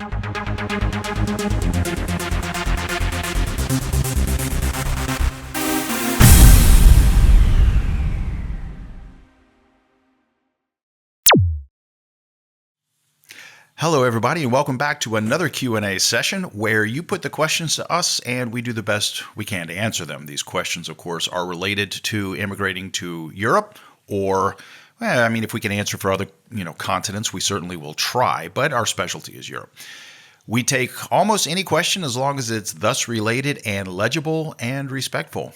Hello, everybody, and welcome back to another Q&A session where you put the questions to us and we do the best we can to answer them. These questions, of course, are related to immigrating to Europe or, well, I mean, if we can answer for other, continents, we certainly will try, but our specialty is Europe. We take almost any question as long as it's thus related and legible and respectful.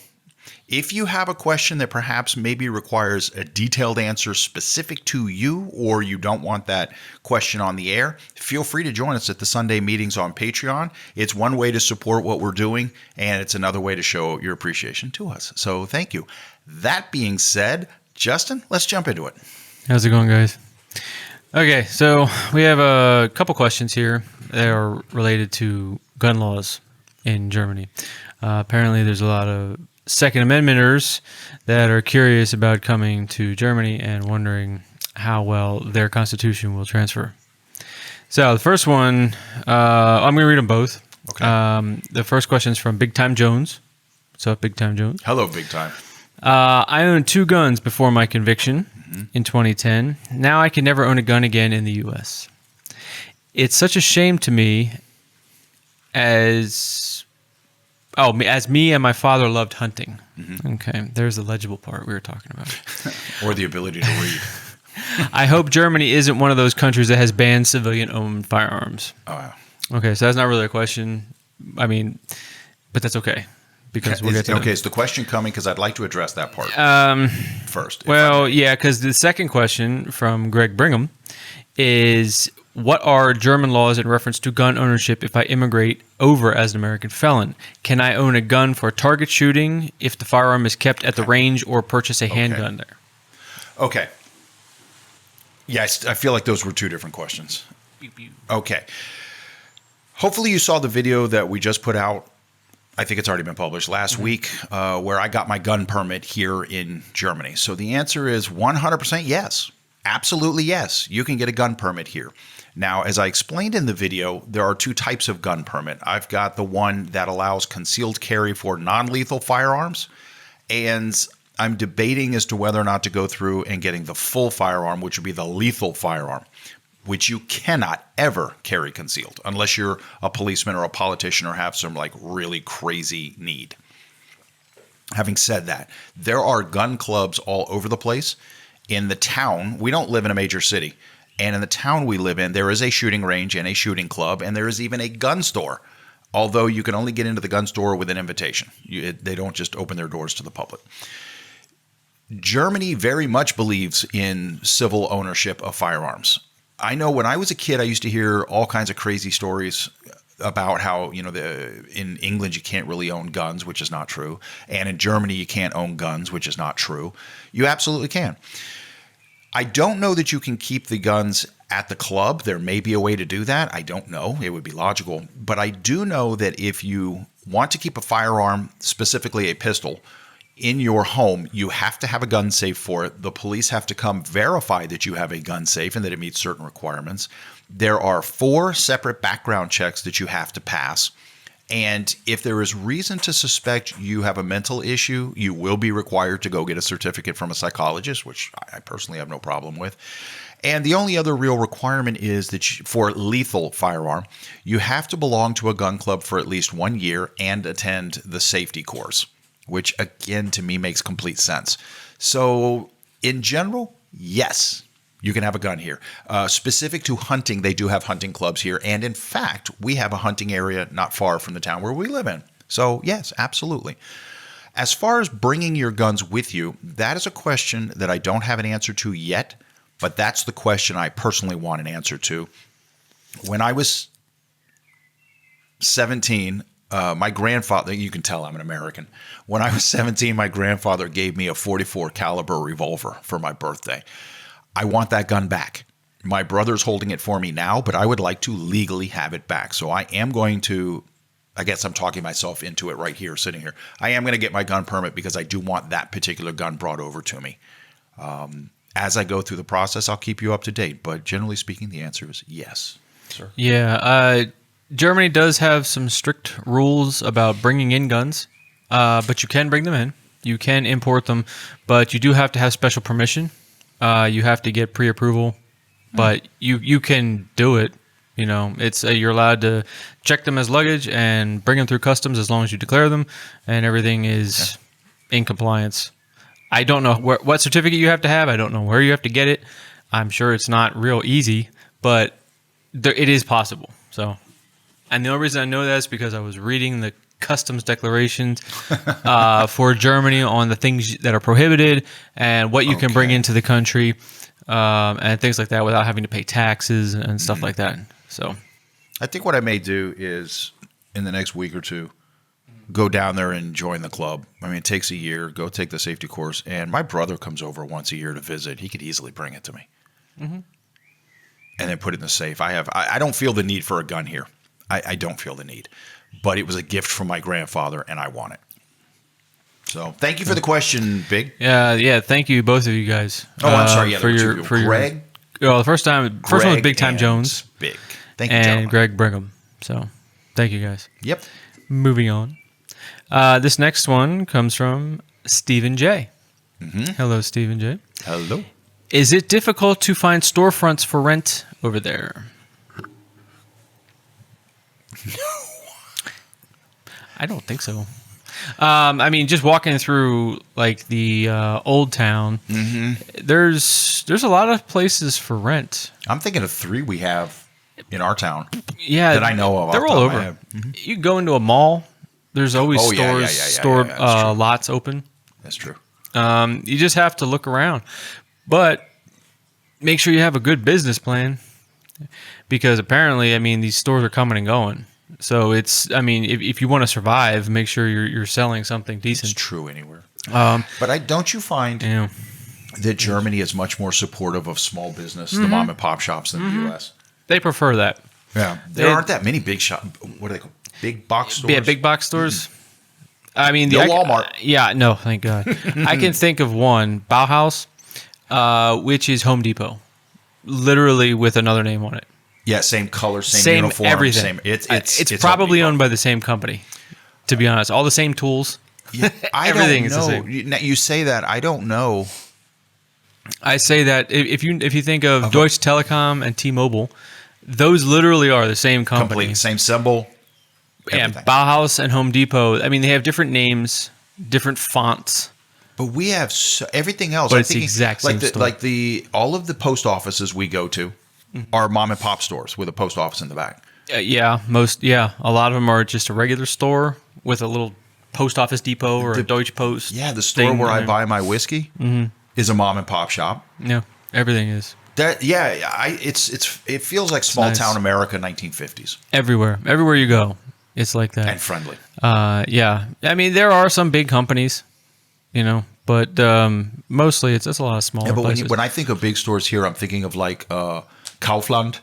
If you have a question that perhaps maybe requires a detailed answer specific to you, or you don't want that question on the air, feel free to join us at the Sunday meetings on Patreon. It's one way to support what we're doing, and it's another way to show your appreciation to us. So thank you. That being said, Justin, let's jump into it. How's it going, guys? Okay, so we have a couple questions here that are related to gun laws in Germany. Apparently, there's a lot of Second Amendmenters that are curious about coming to Germany and wondering how well their constitution will transfer. So the first one, I'm going to read them both. Okay. The first question is from Big Time Jones. What's up, Big Time Jones? Hello, Big Time. I owned 2 guns before my conviction in 2010. Now I can never own a gun again in the U.S. It's such a shame to me as me and my father loved hunting. Mm-hmm. Okay, there's the legible part we were talking about. Or the ability to read. I hope Germany isn't one of those countries that has banned civilian-owned firearms. Oh, wow. Okay, so that's not really a question. I mean, but that's okay. Because we'll get to okay, is the question coming? Because I'd like to address that part first. Well, yeah, because the second question from Greg Brigham is, what are German laws in reference to gun ownership if I immigrate over as an American felon? Can I own a gun for target shooting if the firearm is kept at the range or purchase a handgun there? Okay. Yes, I feel like those were 2 different questions. Okay. Hopefully you saw the video that we just put out. I think it's already been published last week, where I got my gun permit here in Germany. So the answer is 100% yes. Absolutely yes. You can get a gun permit here. Now, as I explained in the video, there are 2 types of gun permit. I've got the one that allows concealed carry for non-lethal firearms, and I'm debating as to whether or not to go through and getting the full firearm, which would be the lethal firearm, which you cannot ever carry concealed unless you're a policeman or a politician or have some really crazy need. Having said that, there are gun clubs all over the place. In the town, we don't live in a major city, and in the town we live in, there is a shooting range and a shooting club, and there is even a gun store, although you can only get into the gun store with an invitation. They don't just open their doors to the public. Germany very much believes in civil ownership of firearms. I know when I was a kid, I used to hear all kinds of crazy stories about how, in England you can't really own guns, which is not true. And in Germany you can't own guns, which is not true. You absolutely can. I don't know that you can keep the guns at the club. There may be a way to do that. I don't know. It would be logical. But I do know that if you want to keep a firearm, specifically a pistol, in your home, you have to have a gun safe for it. The police have to come verify that you have a gun safe and that it meets certain requirements. There are 4 separate background checks that you have to pass. And if there is reason to suspect you have a mental issue, you will be required to go get a certificate from a psychologist, which I personally have no problem with. And the only other real requirement is that for lethal firearm, you have to belong to a gun club for at least 1 year and attend the safety course, which again, to me, makes complete sense. So in general, yes, you can have a gun here. Specific to hunting, they do have hunting clubs here. And in fact, we have a hunting area not far from the town where we live in. So yes, absolutely. As far as bringing your guns with you, that is a question that I don't have an answer to yet, but that's the question I personally want an answer to. When I was 17, my grandfather, you can tell I'm an American. When I was 17, my grandfather gave me a .44 caliber revolver for my birthday. I want that gun back. My brother's holding it for me now, but I would like to legally have it back. So I am going to, I guess I'm talking myself into it right here, sitting here. I am going to get my gun permit because I do want that particular gun brought over to me. As I go through the process, I'll keep you up to date. But generally speaking, the answer is yes. sir? Yeah, Germany does have some strict rules about bringing in guns, but you can bring them in. You can import them, but you do have to have special permission. You have to get pre-approval, but you can do it. You know, it's you're allowed to check them as luggage and bring them through customs as long as you declare them, and everything is in compliance. I don't know what certificate you have to have. I don't know where you have to get it. I'm sure it's not real easy, but it is possible. So, and the only reason I know that is because I was reading the customs declarations for Germany on the things that are prohibited and what you can bring into the country and things like that without having to pay taxes and stuff like that. So, I think what I may do is in the next week or two, go down there and join the club. I mean, it takes a year. Go take the safety course. And my brother comes over once a year to visit. He could easily bring it to me. And then put it in the safe. I don't feel the need for a gun here. I don't feel the need. But it was a gift from my grandfather, and I want it. So thank you for the question, Big. Yeah. Thank you, both of you guys. Oh, I'm sorry. Yeah, for your Greg. The first one was Big Time Jones. Big. Thank you, and gentlemen. Greg Brigham. So, thank you guys. Yep. Moving on. This next one comes from Stephen J. Hello, Stephen J. Hello. Is it difficult to find storefronts for rent over there? No. I don't think so. I mean, just walking through like the old town, there's a lot of places for rent. I'm thinking of 3 we have in our town. Yeah, that I know of. They're all over. You go into a mall. There's always stored lots open. That's true. You just have to look around, but make sure you have a good business plan because apparently, I mean, these stores are coming and going. So it's, I mean, if you want to survive, make sure you're selling something decent. It's true anywhere. But don't you find that Germany is much more supportive of small business, the mom and pop shops, than the U.S.? They prefer that. Yeah, there aren't that many big shop. What are they called? Big box stores. Yeah, big box stores. I mean, no Walmart. No, thank God. I can think of one, Bauhaus, which is Home Depot, literally with another name on it. Yeah, same color, same uniform, everything. It's probably owned by the same company. To be honest, all the same tools. Yeah, Everything is the same. You say that, I don't know. I say that if you think of Deutsche Telekom and T-Mobile, those literally are the same company. Complete, same symbol. And Bauhaus and Home Depot, I mean, they have different names, different fonts. But we have everything else. But it's the exact same store. All of the post offices we go to are mom and pop stores with a post office in the back. A lot of them are just a regular store with a little post office depot or a Deutsche Post. Yeah, the store where I buy my whiskey is a mom and pop shop. Yeah, everything is. It feels like small town America, 1950s. Everywhere you go, it's like that. And friendly. Yeah, I mean there are some big companies, but mostly it's a lot of smaller places. When I think of big stores here, I'm thinking of like Kaufland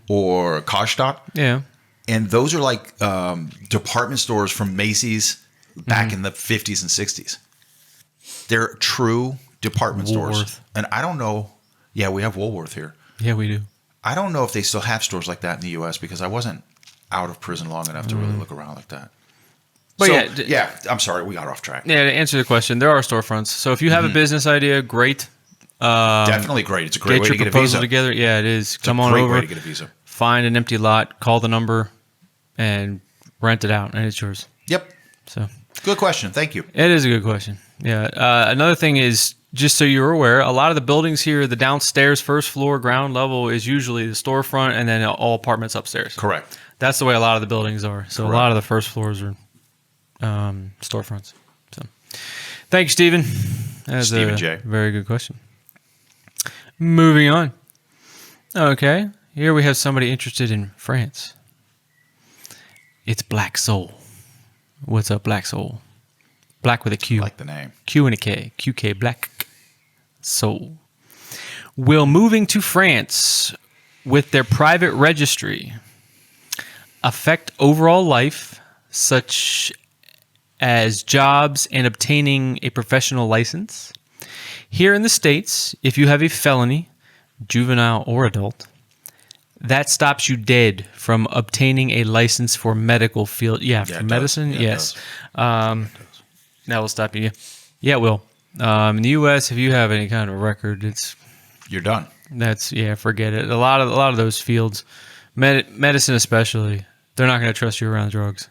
or Karstadt. Yeah. And those are like department stores from Macy's back in the 50s and 60s. They're true department stores. And I don't know. Yeah, we have Woolworth here. Yeah, we do. I don't know if they still have stores like that in the U.S. because I wasn't out of prison long enough to really look around like that. But I'm sorry, we got off track. Yeah, to answer the question, there are storefronts. So if you have a business idea, great. Definitely great. It's a great way to get a visa. Get your proposal together. Yeah, it is. Come on over. Great way to get a visa. Find an empty lot, call the number, and rent it out, and it's yours. Yep. So good question. Thank you. It is a good question. Yeah. Another thing is, just so you're aware, a lot of the buildings here, the downstairs, first floor, ground level is usually the storefront, and then all apartments upstairs. Correct. That's the way a lot of the buildings are. So Correct. A lot of the first floors are storefronts. So, thank you, Stephen. That's Stephen J. Very good question. Moving on. Okay, here we have somebody interested in France. It's Black Soul. What's up, Black Soul? Black with a Q. I like the name. Q and a K. QK, Black Soul. Will moving to France with their private registry affect overall life, such as jobs and obtaining a professional license? Here in the States, if you have a felony, juvenile or adult, that stops you dead from obtaining a license for medical field. Yeah, for it medicine, does. Yeah, it yes. does. That will stop you. Yeah, it will. In the U.S., if you have any kind of record, You're done. forget it. A lot of those fields, medicine especially, they're not going to trust you around drugs.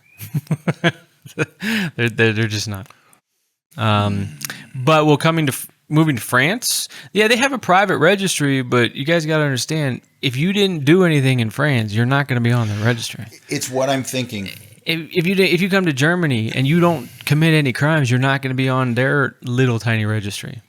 they're just not. But moving to France, yeah, they have a private registry, but you guys got to understand, if you didn't do anything in France, you're not going to be on the registry. It's what I'm thinking. If you come to Germany and you don't commit any crimes, you're not going to be on their little tiny registry.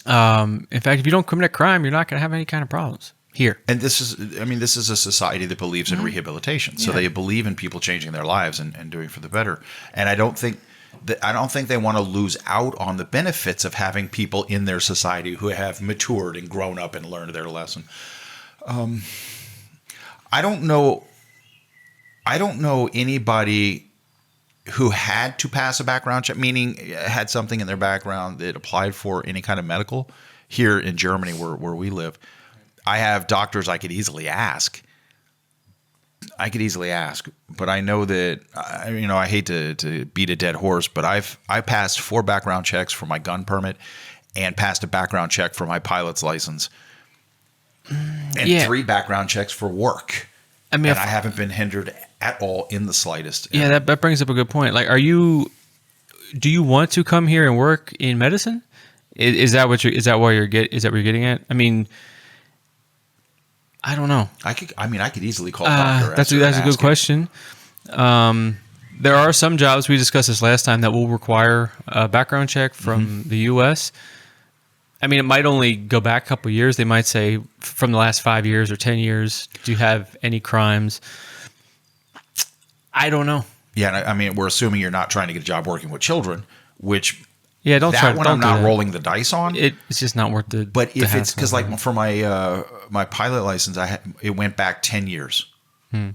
In fact, if you don't commit a crime, you're not going to have any kind of problems here. And this is a society that believes in rehabilitation. So they believe in people changing their lives and doing for the better. And I don't think they want to lose out on the benefits of having people in their society who have matured and grown up and learned their lesson. I don't know anybody who had to pass a background check, meaning had something in their background that applied for any kind of medical here in Germany where we live. I have doctors I could easily ask. But I know that, I hate to beat a dead horse, but I passed 4 background checks for my gun permit and passed a background check for my pilot's license and 3 background checks for work. I haven't been hindered at all in the slightest. Yeah, that brings up a good point. Like, do you want to come here and work in medicine? Is that what you're getting at? I mean, I don't know. I could easily call Dr. That's a good question. There are some jobs, we discussed this last time, that will require a background check from the U.S. I mean, it might only go back a couple of years. They might say from the last 5 years or 10 years, do you have any crimes? I don't know. Yeah, I mean, we're assuming you're not trying to get a job working with children, which I'm not rolling the dice on. It's just not worth the. But if it's because, like, for my my pilot license, it went back 10 years. And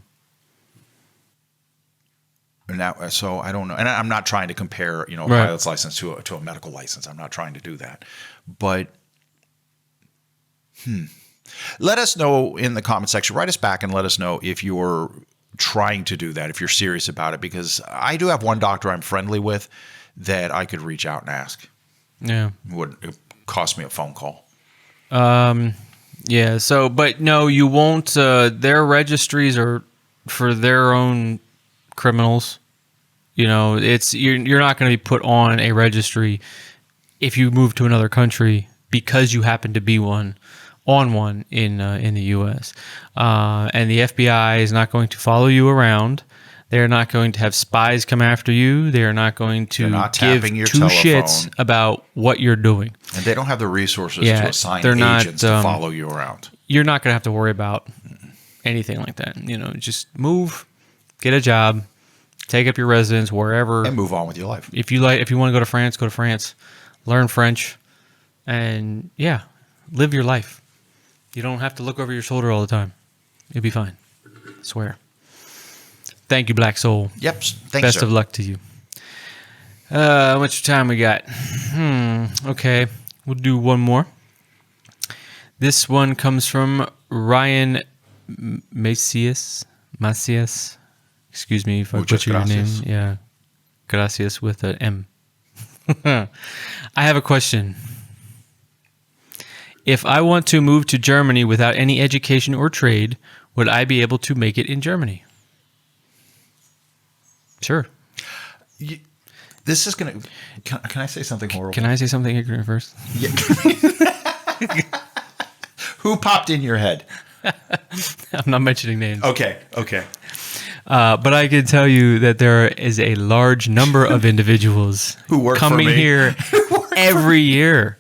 so I don't know, and I'm not trying to compare, a pilot's license to a medical license. I'm not trying to do that, but let us know in the comment section. Write us back and let us know if you're trying to do that, if you're serious about it, because I do have one doctor I'm friendly with that I could reach out and ask. Yeah, it cost me a phone call. Yeah. So, but no, you won't. Their registries are for their own criminals. You're not going to be put on a registry if you move to another country because you happen to be on one in the U.S. And the FBI is not going to follow you around. They're not going to have spies come after you. They're not going to give two shits about what you're doing. And they don't have the resources to assign agents to follow you around. You're not going to have to worry about anything like that. Just move, get a job, take up your residence wherever, and move on with your life. If you want to go to France, learn French, and live your life. You don't have to look over your shoulder all the time. You'll be fine. I swear. Thank you, Black Soul. Yep. Thanks, Best of luck to you. How much time we got? Okay. We'll do one more. This one comes from Ryan Macias. Excuse me if I butcher your name. Yeah. Gracias with an M. I have a question. If I want to move to Germany without any education or trade, would I be able to make it in Germany? Sure. This is going to... Can I say something horrible? Can I say something ignorant first? Yeah. Who popped in your head? I'm not mentioning names. Okay. But I can tell you that there is a large number of individuals who work coming here every year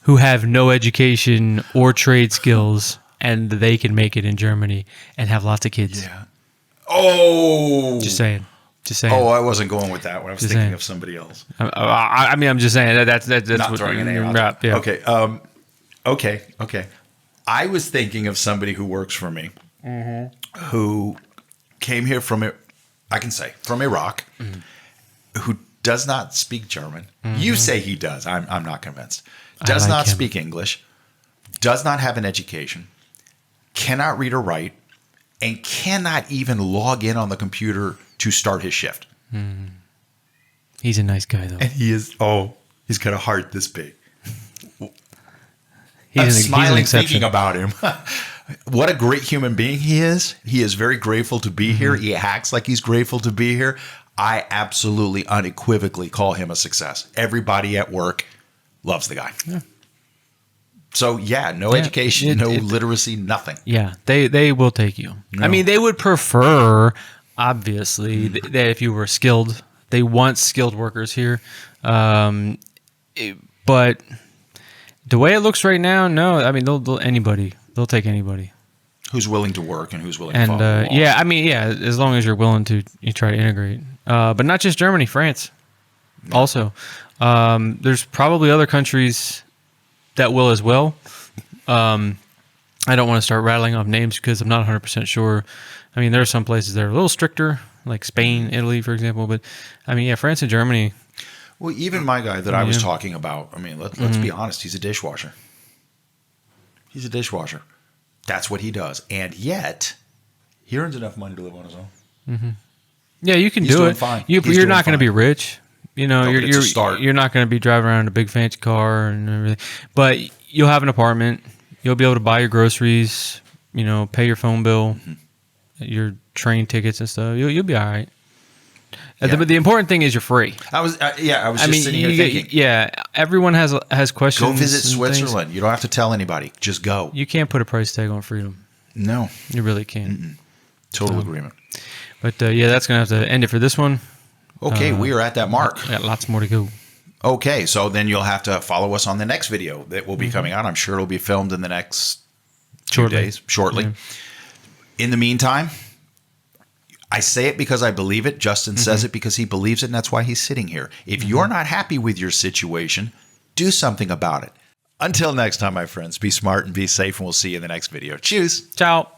who have no education or trade skills, and they can make it in Germany and have lots of kids. Yeah. Oh. Just saying. Oh, I wasn't going with that when I was thinking of somebody else. I mean, I'm just saying that's not what throwing a name out. Yeah. Okay. I was thinking of somebody who works for me, who came here from Iraq, who does not speak German. You say he does. I'm not convinced. Does not speak English. Does not have an education. cannot read or write, and cannot even log in on the computer to start his shift. He's a nice guy, though. And he's got a heart this big. He's Smiling an exception. thinking about him. What a great human being he is. He is very grateful to be here. He acts like he's grateful to be here. I absolutely unequivocally call him a success. Everybody at work loves the guy. Yeah. So no education, no literacy, nothing. Yeah, they will take you. No. I mean, they would prefer, obviously, that if you were skilled. They want skilled workers here. But the way it looks right now, no. I mean, they'll take anybody Who's willing to work and who's willing to follow the laws. as long as you're willing to try to integrate. But not just Germany, France also. There's probably other countries that will as well. I don't want to start rattling off names because I'm not 100% sure. I mean, there are some places that are a little stricter, like Spain, Italy, for example. But I mean, France and Germany. Well, even my guy that I was talking about, I mean, let's be honest, he's a dishwasher. He's a dishwasher. That's what he does. And yet, he earns enough money to live on his own. Yeah, you can He's do doing it. fine. You're not going to be rich. You know, No, but it's a start. you're not going to be driving around in a big fancy car and everything. But you'll have an apartment. You'll be able to buy your groceries. You know, pay your phone bill, your train tickets and stuff. You'll be all right. But the important thing is you're free. I was just sitting here thinking. Everyone has questions. Go visit and Switzerland. things. You don't have to tell anybody. Just go. You can't put a price tag on freedom. No. You really can't. Total agreement. But that's going to have to end it for this one. Okay, we are at that mark. I got lots more to go. Okay, so then you'll have to follow us on the next video that will be coming out. I'm sure it'll be filmed in the next few days, shortly. Yeah. In the meantime, I say it because I believe it. Justin says it because he believes it, and that's why he's sitting here. If you're not happy with your situation, do something about it. Until next time, my friends, be smart and be safe, and we'll see you in the next video. Cheers. Ciao.